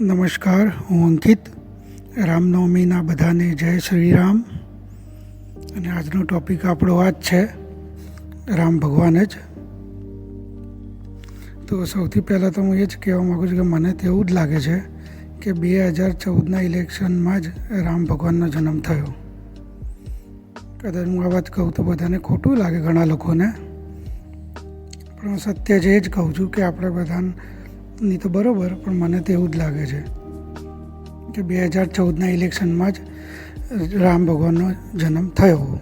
નમસ્કાર, હું અંકિત. રામનવમીના બધાને જય શ્રી રામ. અને આજનો ટૉપિક આપણો આ જ છે, રામ ભગવાન જ. તો સૌથી પહેલાં તો હું એ જ કહેવા માગું છું કે મને તો એવું જ લાગે છે કે 2014ના ઇલેક્શનમાં જ રામ ભગવાનનો જન્મ થયો. કદાચ હું આ વાત કહું તો બધાને ખોટું લાગે, ઘણા લોકોને, પણ હું સત્ય જ એ જ કહું છું કે આપણે બધાની તો બરાબર, પણ મને તો એવું જ લાગે છે કે 2014ના ઇલેક્શનમાં જ રામ ભગવાનનો જન્મ થયો.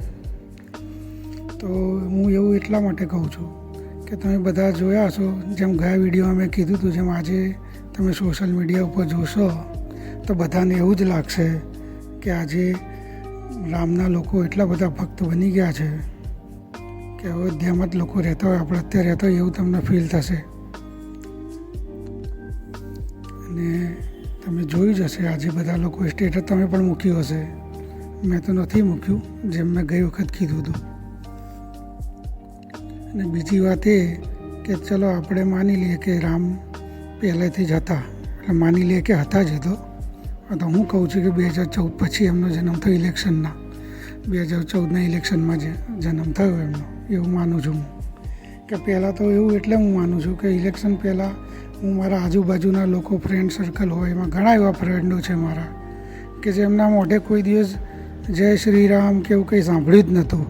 તો હું એવું એટલા માટે કહું છું કે તમે બધા જોયા હશો, જેમ ગયા વિડીયોમાં મેં કીધું હતું, જેમ આજે તમે સોશિયલ મીડિયા ઉપર જોશો તો બધાને એવું જ લાગશે કે આજે રામના લોકો એટલા બધા ભક્ત બની ગયા છે કે અયોધ્યામાં જ લોકો રહેતા હોય, આપણે અત્યારે રહેતા હોય એવું તમને ફીલ થશે. અને તમે જોયું જ હશે, આજે બધા લોકો સ્ટેટસ તમે પણ મૂક્યું હશે, મેં તો નથી મૂક્યું, જેમ મેં ગઈ વખત કીધું હતું. અને બીજી વાત એ કે ચલો આપણે માની લઈએ કે રામ પહેલેથી જ હતા, એટલે માની લઈએ કે હતા જ. તો હું કહું છું કે 2014 પછી એમનો જન્મ થયો, ઇલેક્શનના 2014ના ઇલેક્શનમાં જે જન્મ થયો એમનો, એવું માનું છું હું. કે પહેલાં તો એવું એટલે હું માનું છું કે ઇલેક્શન પહેલાં હું મારા આજુબાજુના લોકો, ફ્રેન્ડ સર્કલ હોય, એમાં ઘણા એવા ફ્રેન્ડો છે મારા કે જેમના મોઢે કોઈ દિવસ જય શ્રી રામ કે એવું કંઈ સાંભળ્યું જ નહોતું.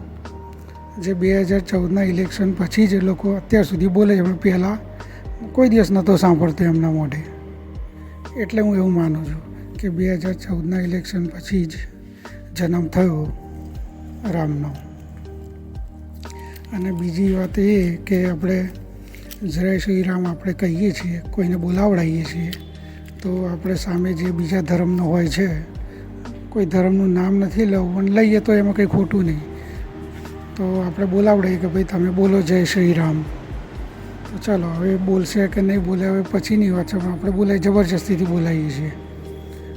જે 2014ના ઇલેક્શન પછી જે લોકો અત્યાર સુધી બોલે છે, પણ પહેલાં કોઈ દિવસ નહોતો સાંભળતો એમના મોઢે. એટલે હું એવું માનું છું કે 2014ના ઇલેક્શન પછી જ જન્મ થયો રામનો. અને બીજી વાત એ કે આપણે જય શ્રી રામ આપણે કહીએ છીએ, કોઈને બોલાવડાવીએ છીએ, તો આપણે સામે જે બીજા ધર્મનો હોય છે, કોઈ ધર્મનું નામ નથી લેવું, પણ લઈએ તો એમાં કંઈ ખોટું નહીં. તો આપણે બોલાવડાવીએ કે ભાઈ તમે બોલો જય શ્રી રામ. તો ચાલો, હવે બોલશે કે નહીં બોલે હવે પછીની વાત છે, પણ આપણે બોલાવી, જબરજસ્તીથી બોલાવીએ છીએ.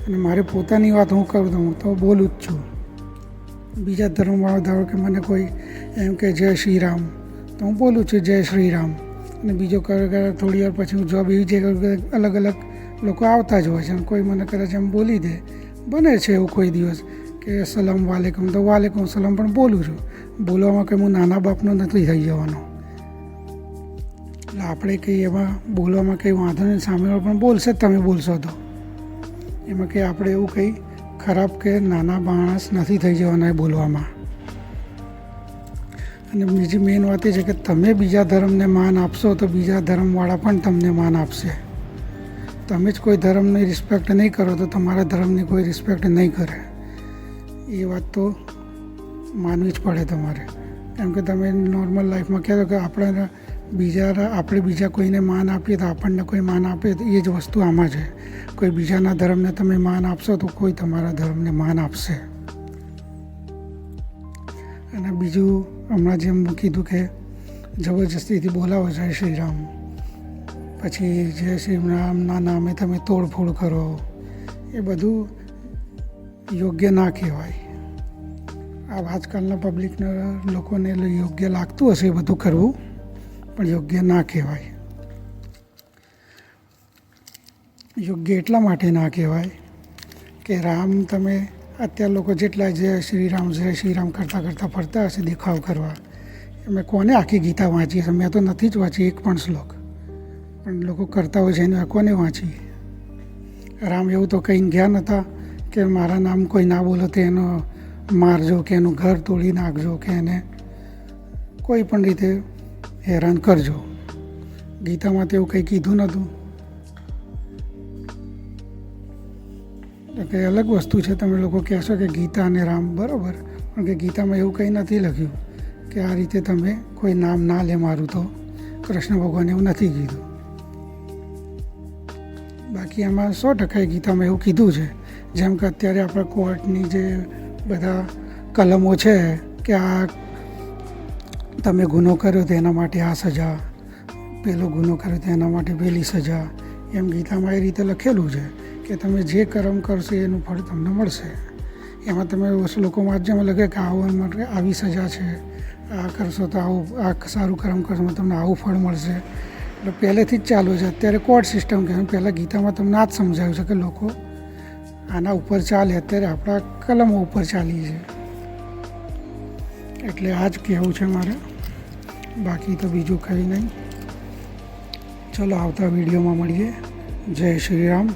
અને મારે પોતાની વાત હું કરું તો હું તો બોલું જ છું. બીજા ધર્મવાળા ધારો કે મને કોઈ એમ કે જય શ્રી રામ, તો હું બોલું છું જય શ્રી રામ. અને બીજો થોડી વાર પછી હું જોબ એવી જગ્યાએ અલગ અલગ લોકો આવતા જ હોય છે, અને કોઈ મને કદાચ એમ બોલી દે, બને છે એવું કોઈ દિવસ કે સલામ વાલેકુમ, તો વાલેકુમ સલામ પણ બોલું છું. બોલવામાં કંઈ હું નાના બાપનો નથી થઈ જવાનો. એટલે આપણે કંઈ એમાં બોલવામાં કંઈ વાંધો નહીં, સામેવાળો પણ બોલશે જ, તમે બોલશો તો એમાં કંઈ આપણે એવું કંઈ ખરાબ કે નાના માણસ નથી થઈ જવાના એ બોલવામાં. અને બીજી મેઇન વાત એ છે કે તમે બીજા ધર્મને માન આપશો તો બીજા ધર્મવાળા પણ તમને માન આપશે. તમે જ કોઈ ધર્મની રિસ્પેક્ટ નહીં કરો તો તમારા ધર્મની કોઈ રિસ્પેક્ટ નહીં કરે. એ વાત તો માનવી જ પડે તમારે. કેમ કે તમે નોર્મલ લાઈફમાં કહેતો કે આપણે બીજા કોઈને માન આપીએ તો આપણને કોઈ માન આપે, તો એ જ વસ્તુ આમાં છે. કોઈ બીજાના ધર્મને તમે માન આપશો તો કોઈ તમારા ધર્મને માન આપશે. અને બીજું, હમણાં જેમ કીધું કે જબરજસ્તીથી બોલાવો જય શ્રી રામ, પછી જય શ્રી રામના નામે તમે તોડફોડ કરો, એ બધું યોગ્ય ના કહેવાય. આ આજકાલના પબ્લિકના લોકોને યોગ્ય લાગતું હશે એ બધું કરવું, પણ યોગ્ય ના કહેવાય. યોગ્ય એટલા માટે ના કહેવાય કે રામ, તમે અત્યારે લોકો જેટલા જય શ્રી રામ કરતાં ફરતા હશે દેખાવ કરવા, મેં કોને આખી ગીતા વાંચી હશે? મેં તો નથી જ વાંચી એક પણ શ્લોક, પણ લોકો કરતા હોય છે એને કોને વાંચી? રામ એવું તો કંઈ ગયા નહોતા કે મારા નામ કોઈ ના બોલો તો એનો મારજો, કે એનું ઘર તોડી નાખજો, કે એને કોઈ પણ રીતે હેરાન કરજો. ગીતામાં તો એવું કંઈ કીધું નહોતું. તો કંઈ અલગ વસ્તુ છે. તમે લોકો કહેશો કે ગીતા અને રામ બરાબર, પણ કે ગીતામાં એવું કંઈ નથી લખ્યું કે આ રીતે તમે કોઈ નામ ના લે મારું. તો કૃષ્ણ ભગવાને એવું નથી કીધું. બાકી એમાં 100% ગીતામાં એવું કીધું છે. જેમ કે અત્યારે આપણા કોર્ટની જે બધા કલમો છે કે આ તમે ગુનો કર્યો તો એના માટે આ સજા, પેલો ગુનો કર્યો તો એના માટે પેલી સજા, એમ ગીતામાં એ રીતે લખેલું છે કે તમે જે કર્મ કરશો એનું ફળ તમને મળશે. એમાં તમે લોકો વાંચજો, લખે કે આવી સજા છે, આ કરશો તો આવું, આ સારું કર્મ કરશો તમને આવું ફળ મળશે, એટલે પહેલેથી જ ચાલુ છે. અત્યારે કોર્ડ સિસ્ટમ કહેવાય. પહેલાં ગીતામાં તમને આ જ સમજાવ્યું છે કે લોકો આના ઉપર ચાલે. અત્યારે આપણા કલમો ઉપર ચાલીએ છીએ. એટલે આ જ કહેવું છે મારે, બાકી તો બીજું કંઈ નહીં. ચલો આવતા વિડીયોમાં મળીએ. જય શ્રી રામ.